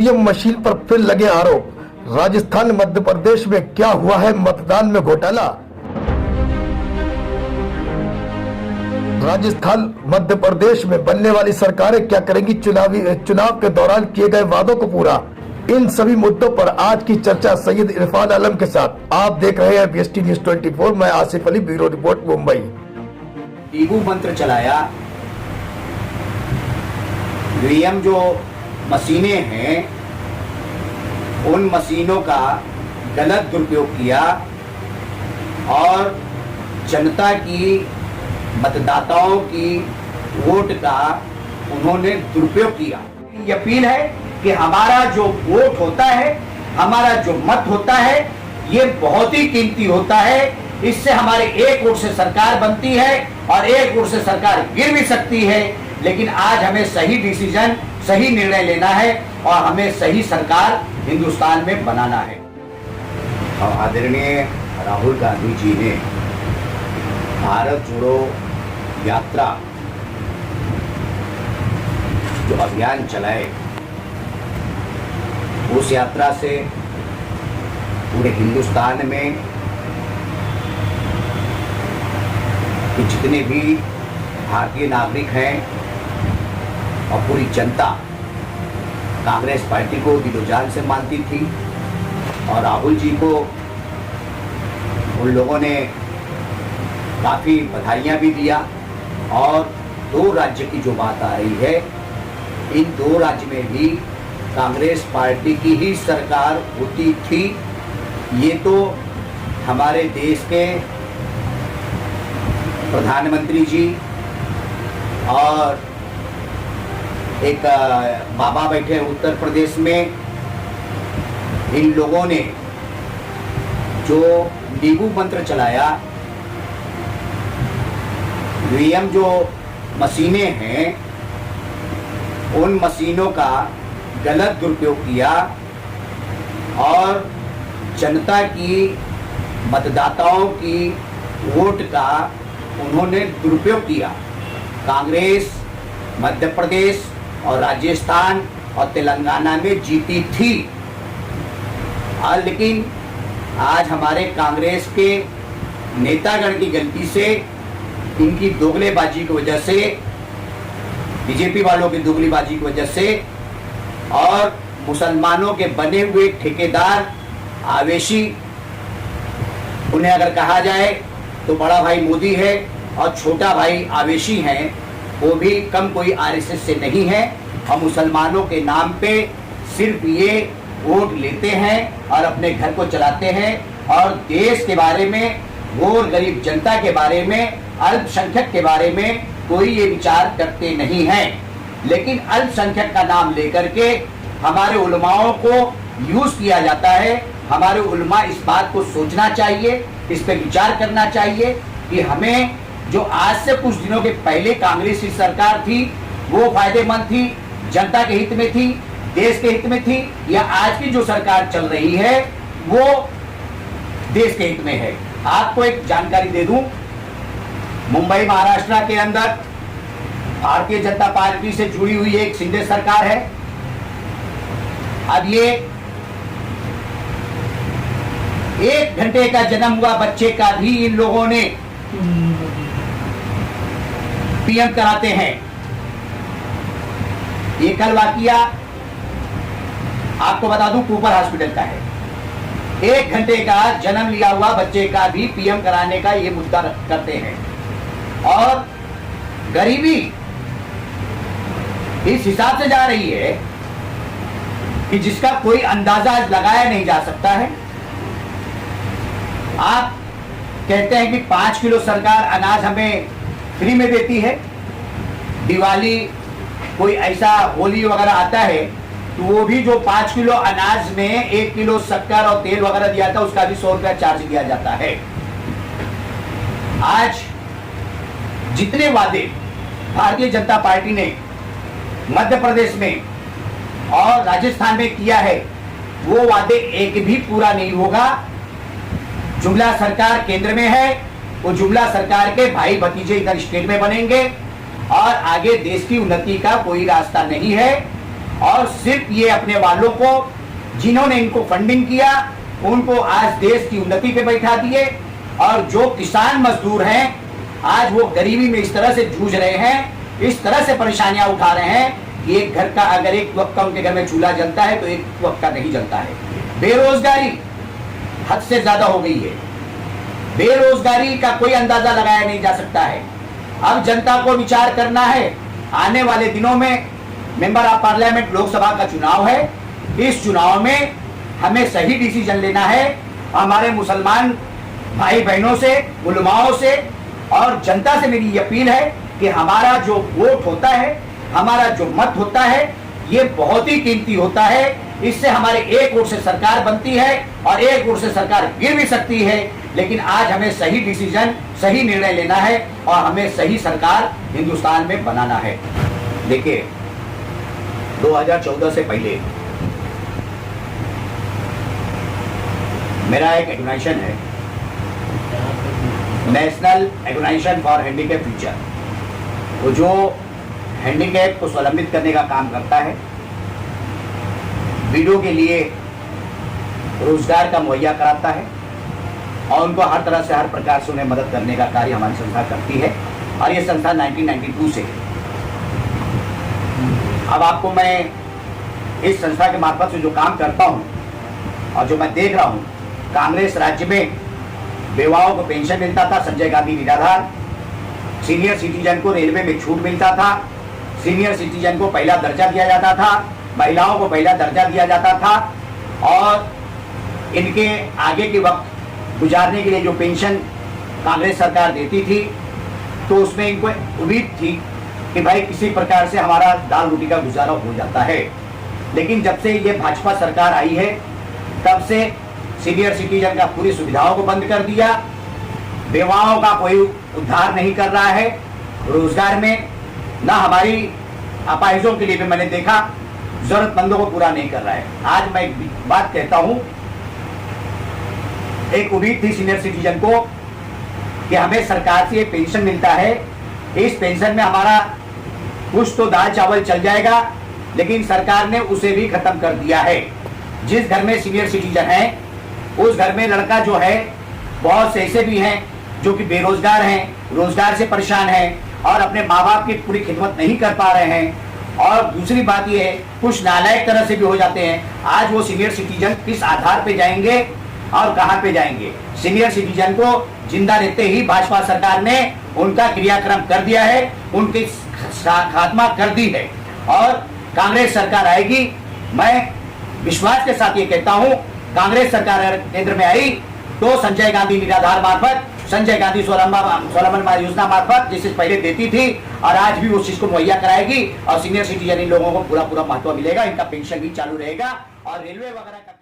EVM machine पर फिर लगे आरोप। राजस्थान मध्य प्रदेश में क्या हुआ है मतदान में घोटाला। राजस्थान मध्य प्रदेश में बनने वाली सरकारें क्या करेंगी चुनाव के दौरान किए गए वादों को पूरा। इन सभी मुद्दों पर आज की चर्चा सैयद इरफान आलम के साथ। आप देख रहे हैं बीएसटी न्यूज 24। मैं Asif Ali, bureau report, Mumbai. EVM मंत्र चलाया, ईवीएम जो मशीनें हैं उन मशीनों का गलत दुरुपयोग किया और जनता की, मतदाताओं की वोट का उन्होंने दुरुपयोग किया। ये अपील है कि हमारा जो वोट होता है, हमारा जो मत होता है, ये बहुत ही कीमती होता है। इससे हमारे एक वोट से सरकार बनती है और एक वोट से सरकार गिर भी सकती है, लेकिन आज हमें सही डिसीजन, सही निर्णय लेना है और हमें सही सरकार हिंदुस्तान में बनाना है। और आदरणीय राहुल गांधी जी ने भारत जोड़ो यात्रा जो अभियान चलाए, उस यात्रा से पूरे हिंदुस्तान में कि जितने भी भारतीय नागरिक हैं और पूरी जनता कांग्रेस पार्टी को दिलोजान से मानती थी और राहुल जी को उन लोगों ने काफ़ी बधाइयाँ भी दिया। और 2 राज्य की जो बात आ रही है, इन 2 राज्य में भी कांग्रेस पार्टी की ही सरकार होती थी। ये तो हमारे देश के प्रधानमंत्री जी और एक बाबा बैठे उत्तर प्रदेश में, इन लोगों ने जो नींबू मंत्र चलाया, ईवीएम जो मशीनें हैं उन मशीनों का गलत दुरुपयोग किया और जनता की, मतदाताओं की वोट का उन्होंने दुरुपयोग किया। कांग्रेस मध्य प्रदेश और राजस्थान और तेलंगाना में जीती थी, लेकिन आज हमारे कांग्रेस के नेतागण की गलती से, इनकी दोगलेबाजी की वजह से, बीजेपी वालों की दोगलेबाजी की वजह से और मुसलमानों के बने हुए ठेकेदार आवेशी, उन्हें अगर कहा जाए तो बड़ा भाई मोदी है और छोटा भाई आवेशी हैं, वो भी कम कोई आरएसएस से नहीं है और मुसलमानों के नाम पे सिर्फ ये वोट लेते हैं और अपने घर को चलाते हैं और देश के बारे में, गौर गरीब जनता के बारे में, अल्पसंख्यक के बारे में कोई ये विचार करते नहीं हैं। लेकिन अल्पसंख्यक का नाम लेकर के हमारे उलमाओं को यूज किया जाता है। हमारे उलमा इस बात को सोचना चाहिए, इस पे विचार करना चाहिए कि हमें जो आज से कुछ दिनों के पहले कांग्रेस की सरकार थी वो फायदेमंद थी, जनता के हित में थी, देश के हित में थी, या आज की जो सरकार चल रही है वो देश के हित में है। आपको एक जानकारी दे दूं, मुंबई महाराष्ट्र के अंदर भारतीय जनता पार्टी से जुड़ी हुई एक शिंदे सरकार है। अब ये 1 घंटे का जन्म हुआ बच्चे का भी इन लोगों ने पीएम कराते हैं। ये कल वाकया आपको बता दूं कूपर हॉस्पिटल का है। 1 घंटे का जन्म लिया हुआ बच्चे का भी पीएम कराने का ये मुद्दा करते हैं और गरीबी इस हिसाब से जा रही है कि जिसका कोई अंदाजा लगाया नहीं जा सकता है। आप कहते हैं कि 5 किलो सरकार अनाज हमें फ्री में देती है। दिवाली, कोई ऐसा होली वगैरह आता है तो वो भी जो 5 किलो अनाज में 1 किलो शक्कर और तेल वगैरह दिया था, उसका भी 100 रुपया चार्ज दिया जाता है। आज जितने वादे भारतीय जनता पार्टी ने मध्य प्रदेश में और राजस्थान में किया है, वो वादे एक भी पूरा नहीं होगा। जुमला सरकार केंद्र में है, वो जुमला सरकार के भाई भतीजे इधर स्टेट में बनेंगे और आगे देश की उन्नति का कोई रास्ता नहीं है। और सिर्फ ये अपने वालों को, जिन्होंने इनको फंडिंग किया, उनको आज देश की उन्नति पे बैठा दिए। और जो किसान मजदूर हैं, आज वो गरीबी में इस तरह से जूझ रहे हैं, इस तरह से परेशानियां उठा रहे हैं कि एक घर का, अगर एक वक्त का उनके घर में चूल्हा जलता है तो एक वक्त का नहीं जलता है। बेरोजगारी हद से ज्यादा हो गई है। बेरोजगारी का कोई अंदाजा लगाया नहीं जा सकता है। अब जनता को विचार करना है। आने वाले दिनों में मेंबर ऑफ पार्लियामेंट लोकसभा का चुनाव है। इस चुनाव में हमें सही डिसीजन लेना है। हमारे मुसलमान भाई बहनों से, उलमाओं से और जनता से मेरी अपील है कि हमारा जो वोट होता है, हमारा जो मत होता है, ये बहुत ही कीमती होता है। इससे हमारे एक वोट से सरकार बनती है और एक वोट से सरकार गिर भी सकती है। लेकिन आज हमें सही डिसीजन, सही निर्णय लेना है और हमें सही सरकार हिंदुस्तान में बनाना है। देखिए, 2014 से पहले मेरा एक ऑर्गेनाइजेशन है, national organization for handicap future, वो जो हैंडीकैप को स्वावलंबित करने का काम करता है, वीडियो के लिए रोजगार का मुहैया कराता है और उनको हर तरह से, हर प्रकार से उन्हें मदद करने का कार्य हमारी संस्था करती है। और ये संस्था 1992 से है। अब आपको मैं इस संस्था के मार्फत से जो काम करता हूँ और जो मैं देख रहा हूँ, कांग्रेस राज्य में बेवाओं को पेंशन मिलता था, संजय गांधी निराधार। सीनियर सिटीजन को रेलवे में छूट मिलता था, सीनियर सिटीजन को पहला दर्जा दिया जाता था, महिलाओं को पहला दर्जा दिया जाता था। और इनके आगे के वक्त गुजारने के लिए जो पेंशन कांग्रेस सरकार देती थी, तो उसमें इनको उम्मीद थी कि भाई किसी प्रकार से हमारा दाल रोटी का गुजारा हो जाता है। लेकिन जब से ये भाजपा सरकार आई है, तब से सीनियर सिटीजन का पूरी सुविधाओं को बंद कर दिया। बेवाओं का कोई उद्धार नहीं कर रहा है। रोजगार में ना हमारी अपाहिजों के लिए भी मैंने देखा, जरूरतमंदों को पूरा नहीं कर रहा है। आज मैं एक बात कहता हूं, एक उम्मीद थी सीनियर सिटीजन को कि हमें सरकार से ये पेंशन मिलता है, इस पेंशन में हमारा कुछ तो दाल चावल चल जाएगा, लेकिन सरकार ने उसे भी खत्म कर दिया है। जिस घर में सीनियर सिटीजन है, उस घर में लड़का जो है, बहुत से ऐसे भी हैं जो कि बेरोजगार हैं, रोजगार से परेशान हैं और अपने माँ बाप की पूरी खिदमत नहीं कर पा रहे हैं। और दूसरी बात यह है, कुछ नालायक तरह से भी हो जाते हैं। आज वो सीनियर सिटीजन किस आधार पे जाएंगे और कहाँ पे जाएंगे? सीनियर सिटीजन को जिंदा रहते ही भाजपा सरकार ने उनका क्रियाक्रम कर दिया है, उनकी खात्मा कर दी है और कांग्रेस सरकार आएगी। मैं विश्वास के साथ ये कहता हूँ, कांग्रेस सरकार केंद्र में आई तो संजय गांधी निराधार मार्फत, संजय गांधी स्वावलंबन योजना मार्फत जिसे पहले देती थी, और आज भी उस चीज को मुहैया कराएगी और सीनियर सिटीजन इन लोगों को पूरा महत्व मिलेगा। इनका पेंशन भी चालू रहेगा और रेलवे वगैरह का